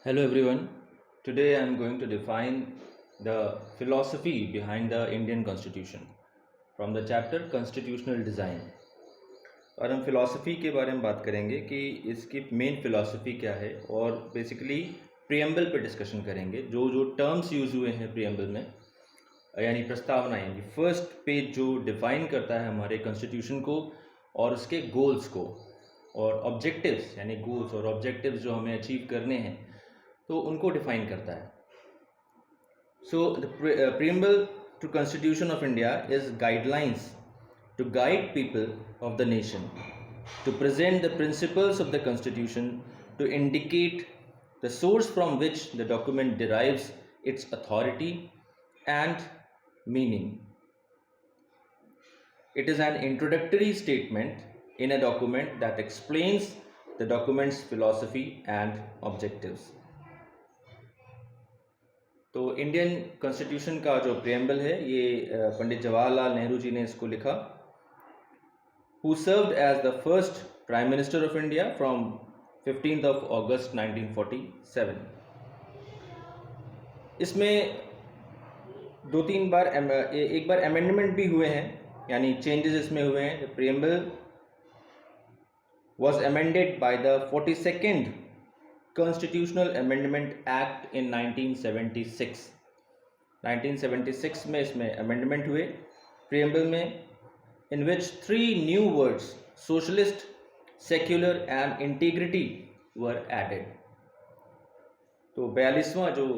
Hello everyone. Today I am going to define the philosophy behind the Indian Constitution from the chapter Constitutional Design. और हम philosophy के बारे में बात करेंगे कि इसकी मेन फिलॉसफी क्या है और बेसिकली प्रियम्बल पे डिस्कशन करेंगे। जो जो टर्म्स यूज़ हुए हैं प्रियम्बल में यानी प्रस्तावना यानी फर्स्ट पेज जो डिफाइन करता है हमारे कॉन्स्टिट्यूशन को और उसके गोल्स को और ऑब्जेक्टिव्स यानी गोल्स और ऑब्जेक्टिव्स जो हमें अचीव करने हैं तो उनको डिफाइन करता है। So the preamble to constitution of India is guidelines to guide people of the nation, to present the principles of the Constitution, to indicate the source from which the document derives its authority and meaning. It is an introductory statement in a document that explains the document's philosophy and objectives. तो Indian constitution का जो preamble है ये पंडित जवाहरलाल नेहरू जी ने इसको लिखा, who served as the first Prime Minister of India from 15th of August 1947. इसमें दो तीन बार एक बार अमेंडमेंट भी हुए हैं यानी चेंजेस इसमें हुए हैं। The preamble was amended by the 42nd Constitutional Amendment Act in 1976. 1976 में इसमें अमेंडमेंट हुए प्रियम्बल में, in which three new words, socialist, secular and integrity were added. तो 42वां जो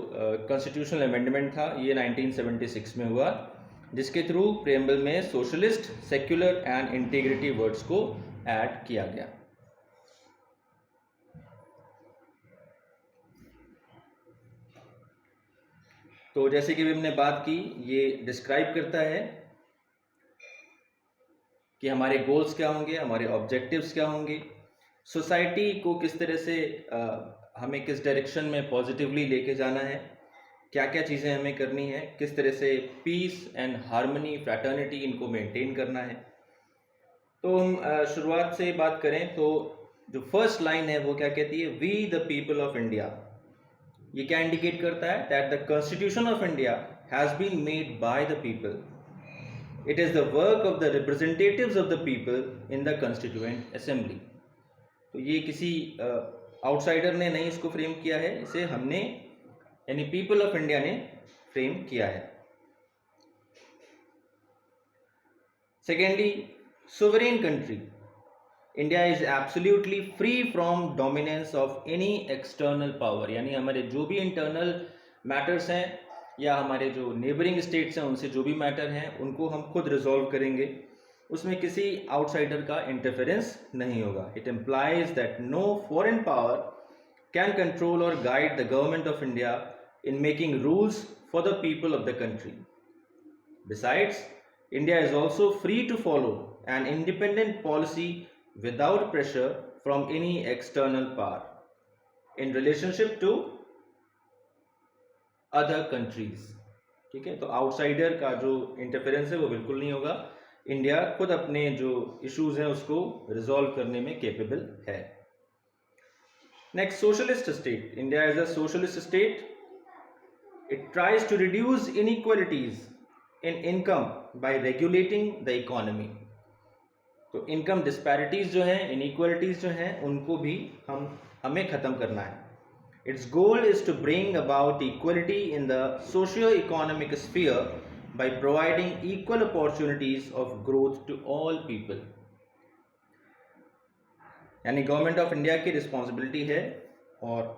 कॉन्स्टिट्यूशनल अमेंडमेंट था ये 1976 में हुआ, जिसके थ्रू प्रियम्बल में socialist, secular and integrity words को ऐड किया गया। तो जैसे कि हमने बात की, ये डिस्क्राइब करता है कि हमारे गोल्स क्या होंगे, हमारे ऑब्जेक्टिव्स क्या होंगे, सोसाइटी को किस तरह से हमें किस डायरेक्शन में पॉजिटिवली लेके जाना है, क्या क्या चीज़ें हमें करनी है, किस तरह से पीस एंड हार्मनी, फ्रैटर्निटी इनको मेंटेन करना है। तो हम शुरुआत से बात करें तो जो फर्स्ट लाइन है वो क्या कहती है, we the people of India. ये क्या इंडिकेट करता है, that the constitution of India has been made by the people. It is the work of the representatives of the people in the Constituent Assembly. तो ये किसी outsider ने नहीं इसको फ्रेम किया है, इसे हमने यानी पीपल ऑफ इंडिया ने फ्रेम किया है। Secondly, sovereign country India is absolutely free from dominance of any external power, यानी हमारे जो भी इंटरनल मैटर्स हैं या हमारे जो नेबरिंग स्टेट्स हैं उनसे जो भी मैटर हैं उनको हम खुद रिजॉल्व करेंगे, उसमें किसी आउटसाइडर का इंटरफेरेंस नहीं होगा। It implies that no foreign power can control और guide the government of India in making rules for the people of the country. Besides, India is also free to follow an independent policy without pressure from any external power in relationship to other countries. ठीक है, तो outsider का जो interference है वो बिल्कुल नहीं होगा। इंडिया खुद अपने जो इश्यूज हैं उसको रिजॉल्व करने में केपेबल है। Next, socialist state. India is a socialist state. It tries to reduce inequalities in income by regulating the economy. तो इनकम डिस्पैरिटीज जो हैं, इनइक्वालिटीज जो हैं, उनको भी हमें ख़त्म करना है। Its goal is to bring about equality in the socio-economic sphere by providing equal opportunities of growth to all people. यानी गवर्नमेंट ऑफ इंडिया की रिस्पॉन्सिबिलिटी है और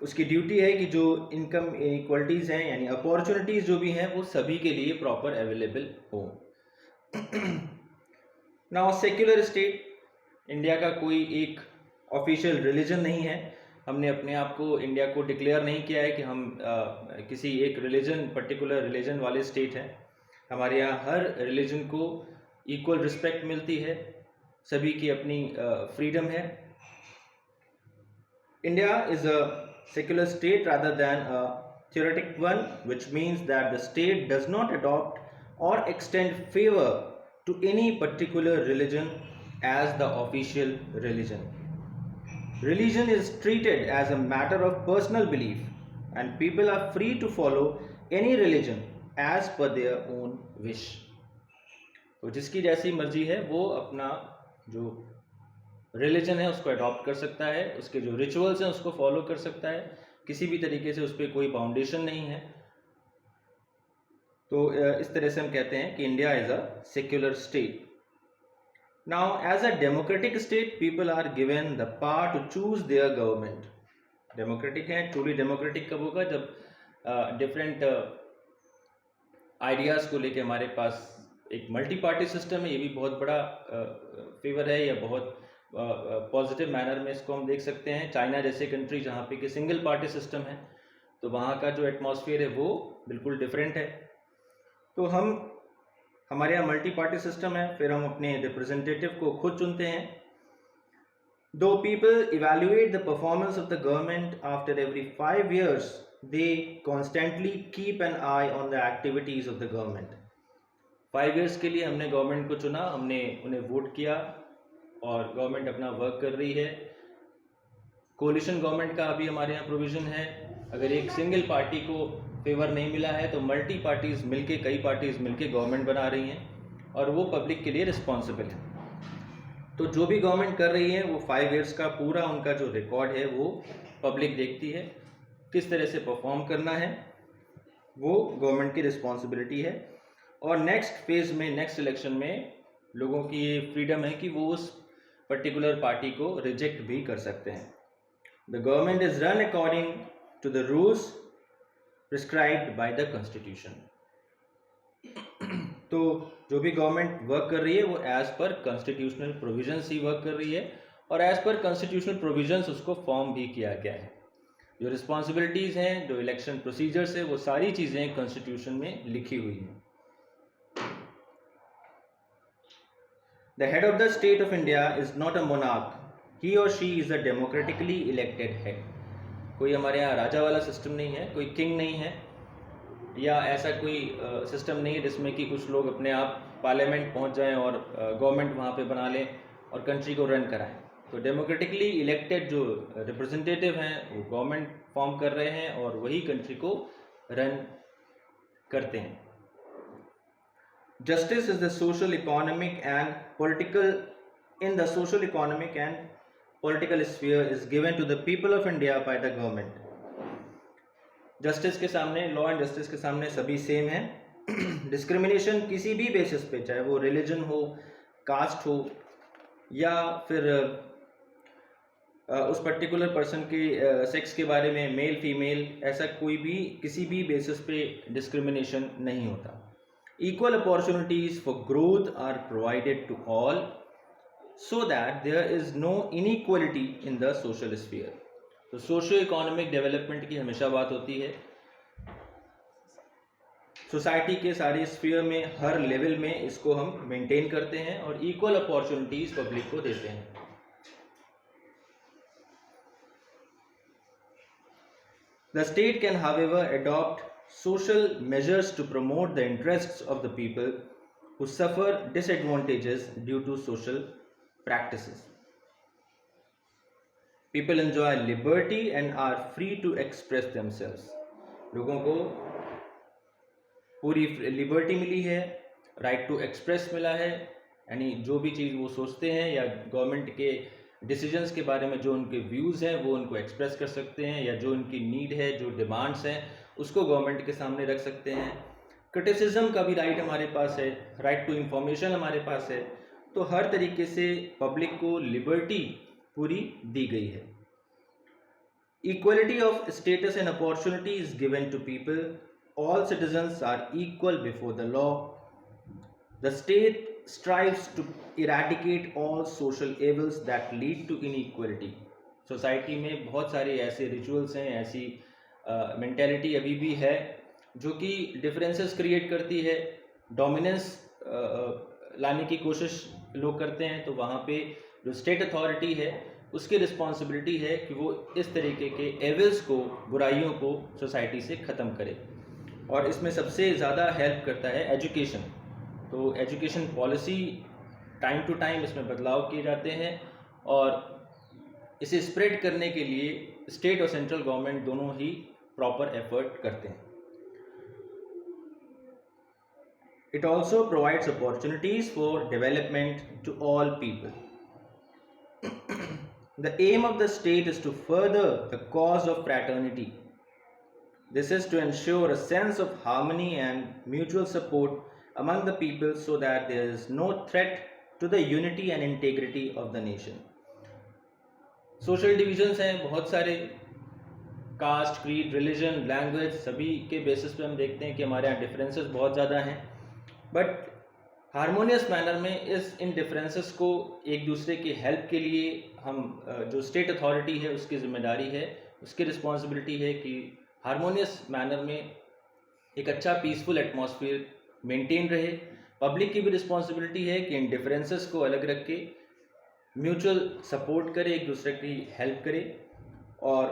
उसकी ड्यूटी है कि जो इनकम इनइक्वालिटीज़ हैं यानी अपॉर्चुनिटीज़ जो भी हैं वो सभी के लिए प्रॉपर अवेलेबल हो। नाउ सेक्युलर स्टेट, इंडिया का कोई एक ऑफिशियल रिलीजन नहीं है। हमने अपने आप को इंडिया को डिक्लेयर नहीं किया है कि हम किसी एक रिलीजन, पर्टिकुलर रिलीजन वाले स्टेट हैं। हमारे यहाँ हर रिलीजन को इक्वल रिस्पेक्ट मिलती है, सभी की अपनी फ्रीडम है। India is a secular state rather than a theoretic one, which means that the state does not adopt or extend favor to any particular religion as the official religion. Religion is treated as a matter of personal belief, and people are free to follow any religion as per their own wish. तो जिसकी जैसी मर्जी है वो अपना जो religion है उसको अडॉप्ट कर सकता है, उसके जो रिचुअल्स हैं उसको फॉलो कर सकता है, किसी भी तरीके से उस पर कोई बाउंडेशन नहीं है। तो इस तरह से हम कहते हैं कि India is a secular state. Now as a democratic state people are given the power to choose their government. Democratic है, ट्रूली डेमोक्रेटिक कब होगा? जब डिफरेंट आइडियाज़ को लेके हमारे पास एक मल्टी पार्टी सिस्टम है। ये भी बहुत बड़ा फेवर है या बहुत पॉजिटिव मैनर में इसको हम देख सकते हैं। चाइना जैसे कंट्री जहाँ पे कि सिंगल पार्टी सिस्टम है, तो वहाँ का जो एटमॉस्फेयर है वो बिल्कुल डिफरेंट है। तो हमारे यहाँ मल्टी पार्टी सिस्टम है, फिर हम अपने रिप्रेजेंटेटिव को खुद चुनते हैं। दो people evaluate the performance of the government after every 5 years, they constantly keep an eye on the activities of the government. 5 years के लिए हमने गवर्नमेंट को चुना, हमने उन्हें वोट किया और गवर्नमेंट अपना वर्क कर रही है। कोलिशन गवर्नमेंट का अभी हमारे यहाँ प्रोविज़न है। अगर एक सिंगल पार्टी को फेवर नहीं मिला है तो मल्टी पार्टीज़ मिलके, कई पार्टीज़ मिलके गवर्नमेंट बना रही हैं और वो पब्लिक के लिए रिस्पॉन्सिबल है। तो जो भी गवर्नमेंट कर रही है वो 5 years का पूरा उनका जो रिकॉर्ड है वो पब्लिक देखती है। किस तरह से परफॉर्म करना है वो गवर्नमेंट की रिस्पॉन्सिबिलिटी है। और नेक्स्ट फेज़ में, नेक्स्ट इलेक्शन में लोगों की ये फ्रीडम है कि वो उस पर्टिकुलर पार्टी को रिजेक्ट भी कर सकते हैं। The government is run according to the rules prescribed by the constitution. तो जो भी गवर्नमेंट वर्क कर रही है वो एज़ पर कॉन्स्टिट्यूशनल प्रोविजंस ही वर्क कर रही है और एज़ पर कॉन्स्टिट्यूशनल प्रोविजंस उसको फॉर्म भी किया गया है। जो रिस्पॉन्सिबिलिटीज़ हैं, जो इलेक्शन प्रोसीजर्स है, वो सारी चीज़ें कॉन्स्टिट्यूशन में लिखी हुई हैं। The head of the state of India is not a monarch. He or she is a democratically elected head. कोई हमारे यहाँ राजा वाला सिस्टम नहीं है, कोई किंग नहीं है या ऐसा कोई सिस्टम नहीं है जिसमें कि कुछ लोग अपने आप पार्लियामेंट पहुँच जाएं और गवर्नमेंट वहाँ पे बना लें और कंट्री को रन कराएं। तो डेमोक्रेटिकली इलेक्टेड जो रिप्रेजेंटेटिव हैं वो गवर्नमेंट फॉर्म कर रहे हैं और वही कंट्री को रन करते हैं। Justice is the social, economic and political in the social, economic and political sphere is given to the people of India by the government. Justice के सामने, लॉ एंड जस्टिस के सामने सभी सेम हैं। Discrimination किसी भी बेसिस पे, चाहे वो रिलीजन हो, कास्ट हो या फिर उस पर्टिकुलर पर्सन के सेक्स के बारे में, मेल फीमेल, ऐसा कोई भी किसी भी बेसिस पे डिस्क्रिमिनेशन नहीं होता। Equal opportunities for growth are provided to all so that there is no inequality in the social sphere. तो सोशियो इकोनॉमिक डेवलपमेंट की हमेशा बात होती है। सोसाइटी के सारे स्फीयर में, हर लेवल में इसको हम मेंटेन करते हैं और इक्वल अपॉर्चुनिटीज पब्लिक को देते हैं। The state can, however, adopt social measures to promote the interests of the people who suffer disadvantages due to social practices. People enjoy liberty and are free to express themselves. लोगों को पूरी liberty मिली है, right to express मिला है, यानी जो भी चीज़ वो सोचते हैं या गवर्नमेंट के डिसीजंस के बारे में जो उनके व्यूज़ हैं वो उनको एक्सप्रेस कर सकते हैं, या जो उनकी नीड है, जो डिमांड्स हैं उसको गवर्नमेंट के सामने रख सकते हैं। क्रिटिसिज्म का भी राइट हमारे पास है, राइट टू इंफॉर्मेशन हमारे पास है। तो हर तरीके से पब्लिक को लिबर्टी पूरी दी गई है। Equality of status and opportunity is given to people, all citizens are equal before the law, the state strives to eradicate all social evils that lead to inequality. Society में बहुत सारे ऐसे rituals हैं, ऐसी मेंटेलिटी अभी भी है जो कि डिफरेंसेस क्रिएट करती है, डोमिनेंस लाने की कोशिश लोग करते हैं। तो वहाँ पे जो स्टेट अथॉरिटी है उसकी रिस्पॉन्सिबिलिटी है कि वो इस तरीके के एविल्स को, बुराइयों को सोसाइटी से ख़त्म करे। और इसमें सबसे ज़्यादा हेल्प करता है एजुकेशन। तो education policy time to time इसमें बदलाव किए जाते हैं और इसे स्प्रेड करने के लिए स्टेट और सेंट्रल गवर्नमेंट दोनों ही प्रॉपर एफर्ट करते हैं. It also provides opportunities for development to all people. The aim of the state is to further the cause of fraternity. This is to ensure a sense of harmony and mutual support among the people so that there is no threat to the unity and integrity of the nation. Social divisions हैं बहुत सारे, cast, creed, religion, language, सभी के basis पे हम देखते हैं कि हमारे यहाँ डिफरेंसेस बहुत ज़्यादा हैं, बट हारमोनियस मैनर में इन डिफरेंसेस को एक दूसरे की हेल्प के लिए हम जो स्टेट अथॉरिटी है उसकी जिम्मेदारी है, उसकी रिस्पॉन्सिबिलिटी है कि हारमोनियस मैनर में एक अच्छा पीसफुल एटमॉस्फेयर मेंटेन रहे. पब्लिक की भी रिस्पॉन्सिबिलिटी है कि इन डिफरेंसेस को अलग रख के म्यूचुअल सपोर्ट करे, एक दूसरे की हेल्प करे और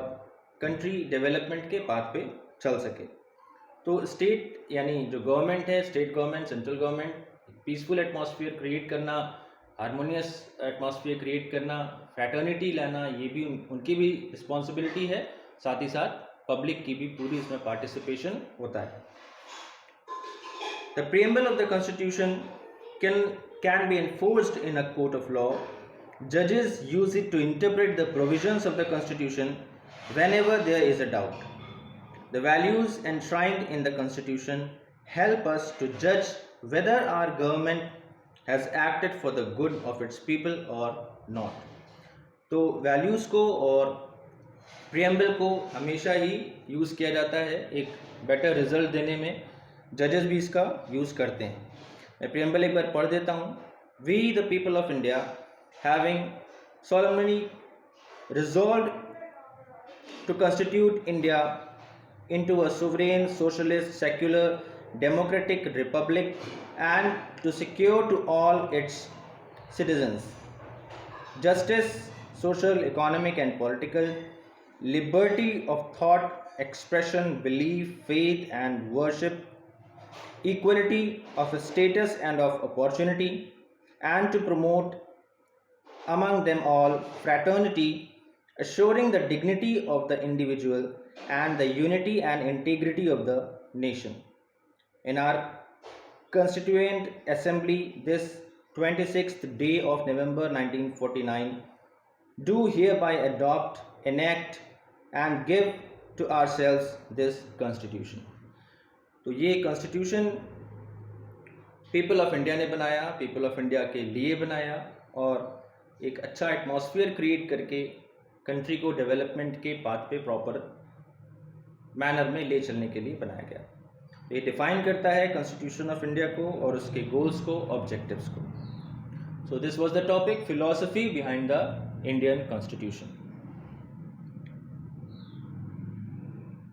कंट्री डेवलपमेंट के पाथ पे चल सके. तो स्टेट यानी जो गवर्नमेंट है, state government, central government, peaceful atmosphere create करना, हारमोनियस एटमॉस्फेयर क्रिएट करना, फ्रैटर्निटी लाना, ये भी उनकी भी रिस्पॉन्सिबिलिटी है. साथ ही साथ पब्लिक की भी पूरी इसमें पार्टिसिपेशन होता है. The preamble of the constitution can be enforced in a court of law. Judges use it to interpret the provisions of the Constitution whenever there is a doubt. The values enshrined in the Constitution help us to judge whether our government has acted for the good of its people or not. तो values को और preamble को हमेशा ही use किया जाता है एक better result देने में. जजेस भी इसका यूज़ करते हैं. मैं प्रियम्बल एक बार पढ़ देता हूँ. We the people of India, having solemnly resolved to constitute India into a sovereign, socialist, secular, democratic republic and to secure to all its citizens justice, social, economic and political, liberty of thought, expression, belief, faith and worship, equality of status and of opportunity, and to promote among them all fraternity, assuring the dignity of the individual and the unity and integrity of the nation. In our Constituent Assembly this 26th day of November 1949, do hereby adopt, enact and give to ourselves this Constitution. तो ये constitution people of India ने बनाया, people of India के लिए बनाया और एक अच्छा एटमॉस्फेयर क्रिएट करके कंट्री को डेवलपमेंट के पाथ पे प्रॉपर मैनर में ले चलने के लिए बनाया गया. ये डिफाइन करता है कॉन्स्टिट्यूशन ऑफ इंडिया को और उसके गोल्स को, ऑब्जेक्टिव्स को. So this was the topic, philosophy behind the Indian constitution.